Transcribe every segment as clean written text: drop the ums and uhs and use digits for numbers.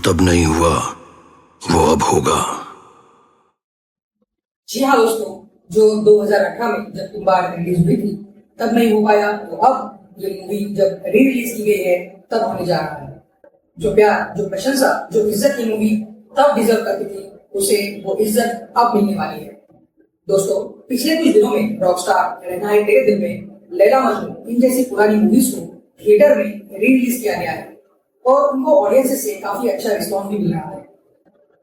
तब नहीं हुआ, वो अब होगा। जी हाँ दोस्तों, जो 2018 में जब तुम्बाड़ रिलीज हुई थी तब नहीं हो पाया, तो अब ये मूवी जब री रिलीज की गई है तब होने जा रहा है। जो प्यार, जो प्रशंसा, जो इज्जत ये मूवी तब डिजर्व करती थी, उसे वो इज्जत अब मिलने वाली है। दोस्तों, पिछले कुछ दिनों में रॉकस्टार, रहना है तेरे दिल में, लैला मजनू, इन जैसी पुरानी मूवीज को थिएटर में री रिलीज किया गया है और उनको ऑडियंस से काफी अच्छा रिस्पॉन्स भी मिल रहा है।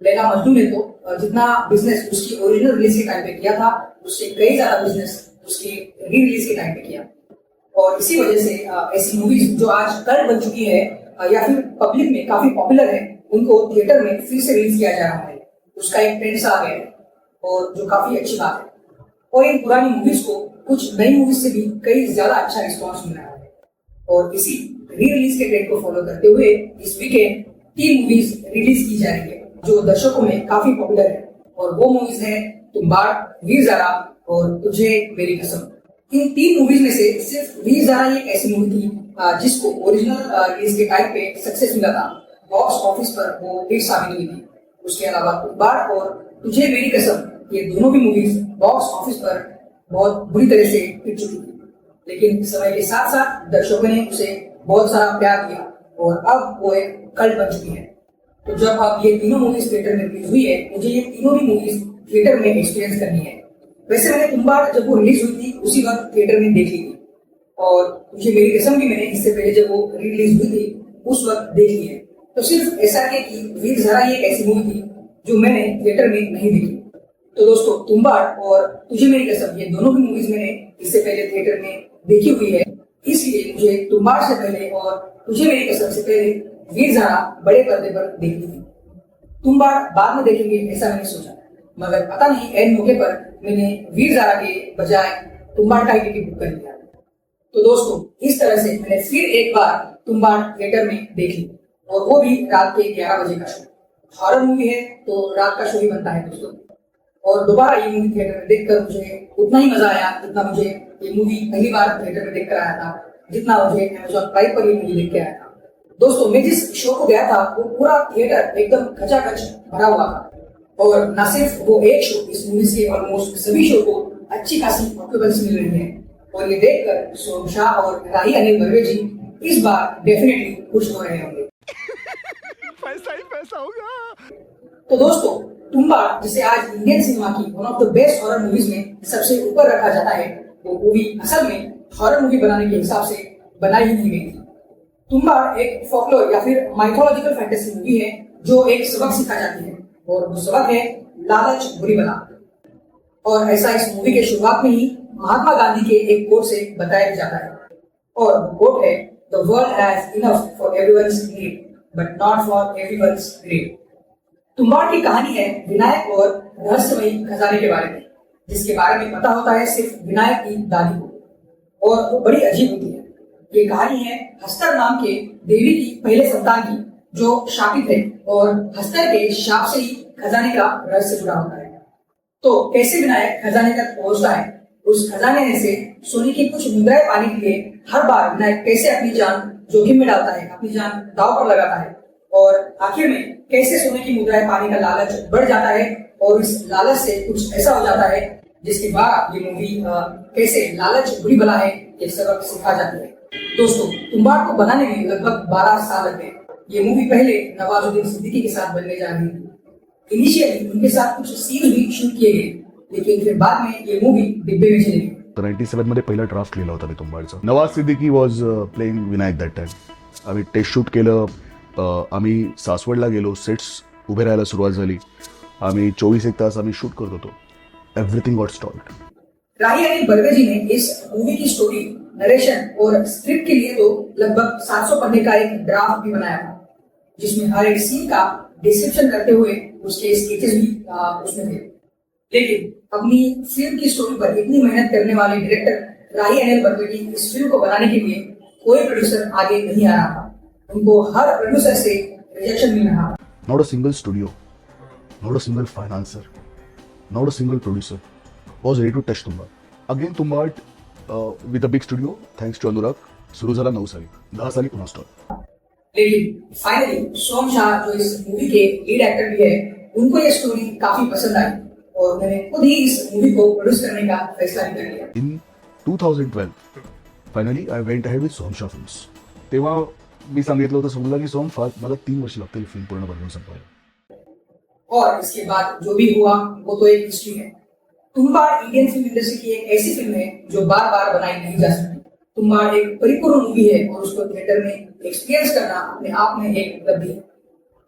लैला मजनू ने तो जितना बिजनेस उसकी ओरिजिनल रिलीज के टाइम पे किया था, उससे कई ज्यादा बिजनेस उसके री रिलीज के टाइम पे किया। और इसी वजह से ऐसी मूवीज जो आज कल्ट बन चुकी है या फिर पब्लिक में काफी पॉपुलर है, उनको थिएटर में फिर से रिलीज किया जा रहा है। उसका एक ट्रेंड सा आ गया है और जो काफी अच्छी बात है। और इन पुरानी मूवीज को कुछ नई मूवीज से भी कई ज्यादा अच्छा रिस्पॉन्स मिल रहा है। और इसी री रिलीज के ट्रेंड को फॉलो करते हुए इस वीकेंड 3 मूवीज रिलीज की जा रही है जो दर्शकों में काफी पॉपुलर है। और वो मूवीज है तुम्बाड़, वीर ज़ारा और तुझे मेरी कसम। इन 3 मूवीज में से सिर्फ वीर ज़ारा एक ऐसी मूवी थी जिसको ओरिजिनल रिलीज के टाइम पे सक्सेस मिला था, बॉक्स ऑफिस पर वो हिट साबित हुई थी। उसके अलावा तुम्बाड़ और तुझे मेरी कसम, ये दोनों भी मूवीज बॉक्स ऑफिस पर बहुत बुरी तरह से हिट चुकी थी। लेकिन समय के साथ साथ दर्शकों ने उसे बहुत सारा प्यार दिया और अब वो एक कल्ट बन चुकी है। तो जब अब ये तीनों मूवीज थिएटर में रिलीज हुई है, मुझे ये तीनों भी मूवीज थिएटर में एक्सपीरियंस करनी है। वैसे मैंने तुम्बाड़ जब वो रिलीज हुई थी उसी वक्त थिएटर में देख ली थी और मुझे मेरी कसम भी मैंने इससे पहले जब वो रिलीज हुई थी उस वक्त देख ली है। तो सिर्फ ऐसा है कि वीर ज़ारा ये एक ऐसी मूवी थी जो मैंने थिएटर में नहीं देखी। तो दोस्तों, तुम्बाड़ और तुझे मेरी कसम, ये दोनों भी मूवीज मैंने इससे पहले थिएटर में देखी हुई है, इसलिए मुझे तुम्बाड़ से पहले और तुझे मेरी कसम से पहले वीर ज़ारा बड़े पर्दे पर देखनी थी। तुम्बाड़ बाद में देखेंगे ऐसा मैंने सोचा, मगर पता नहीं एंड मौके पर मैंने वीर ज़ारा के बजाय तुम्बाड़ का ही टिकट बुक कर लिया। तो दोस्तों, इस तरह से मैंने फिर एक बार तुम्बाड़ थिएटर में देख ली और वो भी रात के 11 बजे का शो। हॉरर मूवी है तो रात का शो ही बनता है दोस्तों। और दोबारा ये मूवी थिएटर में देखकर मुझे उतना ही मजा आया जितना मुझे ये मूवी पहली बार थिएटर में देखकर आया था, जितना मुझे अमेज़न प्राइम पर ये मूवी देख के आया था। दोस्तों, मैं जिस शो को गया था वो पूरा थिएटर एकदम खचाखच भरा हुआ था और न सिर्फ वो एक शो, इस मूवी के ऑलमोस्ट सभी शो को अच्छी खासी ऑक्यूपेंसी मिल रही है। और ये देखकर सोनम शाह और राही अनिल बर्वे जी इस बार डेफिनेटली खुश हो रहे होंगे। पैसा ही पैसा होगा। तो दोस्तों, तुम्बाड़ जिसे आज इंडियन सिनेमा की one of the best horror movies में सबसे ऊपर रखा जाता है, वो मूवी असल में हॉरर मूवी बनाने के हिसाब से बनाई ही नहीं गई थी। तुम्बाड़ एक फोकलोर या फिर माइथोलॉजिकल फैंटेसी मूवी है जो एक सबक सिखा जाती है और वो सबक है लालच बुरी बला। और ऐसा इस मूवी के शुरुआत में ही महात्मा गांधी के एक कोट से बताया जाता है और कोट है, the world has enough for everyone's need but not for everyone's grade. Tumbbad की कहानी है विनायक और रहस्यमयी खजाने के बारे में, जिसके बारे में पता होता है सिर्फ विनायक की दादी को और वो बड़ी अजीब होती है। ये कहानी है हस्तर नाम के देवी की पहले संतान की जो शापित है और हस्तर के शाप से ही खजाने का रहस्य जुड़ा होता है। तो कैसे विनायक खजाने तक पहुंचता है, उस खजाने में से सोने की कुछ मुद्राएं पाने के लिए हर बार विनायक कैसे अपनी जान जोखिम में डालता है, अपनी जान दांव पर लगाता है और आखिर में कैसे सोने की मुद्राएं पाने का लालच बढ़ जाता है और इस लालच से कुछ ऐसा हो जाता है जिसके बाद ये मूवी कैसे लालच बुरी बला है ये सबक सिखा जाती है। दोस्तों, तुम्बाड़ को बनाने में लगभग 12 साल लगे। ये मूवी पहले नवाजुद्दीन सिद्दीकी के साथ बनने जा रही थी। इनिशियली उनके साथ कुछ सीन भी शूट किए गए, लेकिन फिर बाद में ये मूवी डिब्बे में चली गई। 97 मध्ये पहिला ड्राफ्ट लिहिला होता मी तुम्बाडचा. Nawaz Siddiqui was playing Vinayak that time. आम्ही टेस्ट शूट केलं. आम्ही सासवडला गेलो. सेट्स उभे राहायला सुरुवात झाली. आम्ही 24 तास आम्ही शूट करत होतो. Everything got stalled. Rahi Anil Barve ji ने इस मूवी की स्टोरी, नरेशन और स्क्रिप्ट के लिए तो लगभग 700 पन्ने का एक ड्राफ्ट भी बनाया था, जिसमें हर एक सीन का डिस्क्रिप्शन करते हुए उसके स्केचेस भी उसमें थे। लेकिन अपनी फिल्म की स्टोरी पर इतनी मेहनत करने वाले डायरेक्टर राही अनिल बर्वे की इस फिल्म को बनाने के लिए कोई प्रोड्यूसर आगे नहीं आ रहा था। उनको हर प्रोड्यूसर से रिजेक्शन मिल रहा था। Not a single studio, not a single financer, not a single producer was ready to touch Tumbad. Again Tumbad with a big studio, thanks to Anurag, सुरू झाला 9 साली. 10 साली पुन्हा स्टॉल. लेकिन फाइनली सोम शाह जो इस मूवी के लीड एक्टर भी है, उनको ये स्टोरी काफी पसंद आई और उन्होंने खुद ही इस मूवी को प्रोड्यूस करने का फैसला भी कर लिया। In 2012 finally I went ahead with Som Shah films. तेव्हा मी सांगितलं होतं सोमला की सोम मला 3 वर्ष लागतील फिल्म पूर्ण बनवून संपवायला. और इसके बाद जो भी हुआ वो तो एक हिस्ट्री है. तुम्बाड़ इंडियन फिल्म इंडस्ट्री की एक ऐसी फिल्म है जो बार बार बनाई नहीं जा सकती. तुम्बाड़ एक परिपूर्ण मूवी है और उसको थिएटर में एक्सपीरियंस करना अपने आप में एक उपलब्धि है.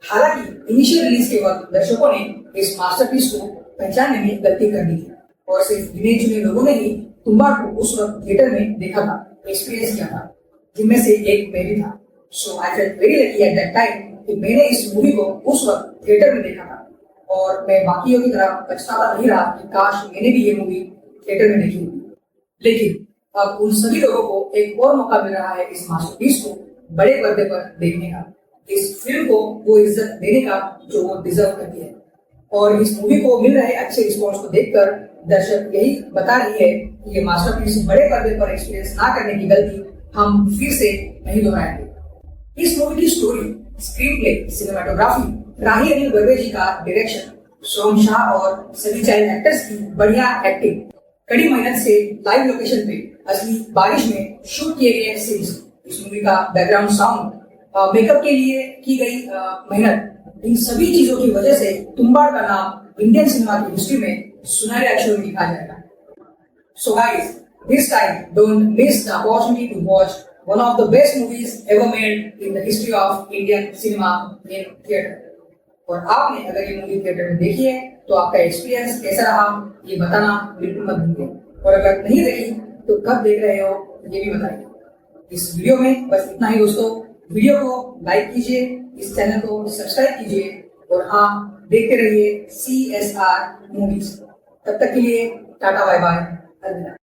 हालांकि इनिशियल रिलीज के वक्त दर्शकों ने इस मास्टरपीस को पहचानने में गलती कर दी थी और सिर्फ गिने चुने लोगों ने ही तुम्बाड़ को उस वक्त थिएटर में देखा था, एक्सपीरियंस किया था, जिनमें से एक मैं भी था. So I felt very lucky at that time कि मैंने इस मूवी को उस वक्त थिएटर में देखा था और मैं बाकियों की तरह पछताता नहीं रहा कि काश मैंने भी ये मूवी थिएटर में देखी होती. लेकिन अब उन सभी लोगों को एक और मौका मिल रहा है इस मास्टरपीस को बड़े पर्दे पर देखने का, इस फिल्म को वो इज्जत देने का जो वो डिजर्व करती है. और इस मूवी को मिल रहे अच्छे रिस्पॉन्स को देखकर दर्शक यही बता रही है कि ये मास्टरपीस बड़े पर्दे पर एक्सपीरियंस ना करने की गलती हम फिर से नहीं दोहराएंगे. इस मूवी की स्टोरी, स्क्रीन प्ले, सिनेमाटोग्राफी, राही अनिल बर्वे जी का डायरेक्शन, सोम शाह और सभी चाइल्ड एक्टर्स की बढ़िया एक्टिंग, कड़ी मेहनत से लाइव लोकेशन पे असली बारिश में शूट किए गए सीन्स, इस मूवी का बैकग्राउंड साउंड, मेकअप के लिए की गई मेहनत, इन सभी चीजों की वजह से तुम्बाड़ का नाम इंडियन सिनेमा की हिस्ट्री में सुनहरे अक्षरों में लिखा जाएगा. So guys, this time don't miss the opportunity to watch one of the best movies ever made in the history of Indian cinema in theater. और आपने अगर ये मूवी थिएटर में देखी है तो आपका एक्सपीरियंस कैसा रहा ये बताना बिल्कुल मत भूलिए. और अगर नहीं देखी तो कब देख रहे हो ये भी बताइए. इस वीडियो में बस इतना ही दोस्तों. वीडियो को लाइक कीजिए, इस चैनल को सब्सक्राइब कीजिए और हाँ, देखते रहिए CSR मूवीज. तब तक के लिए टाटा बाय बाय, अलविदा.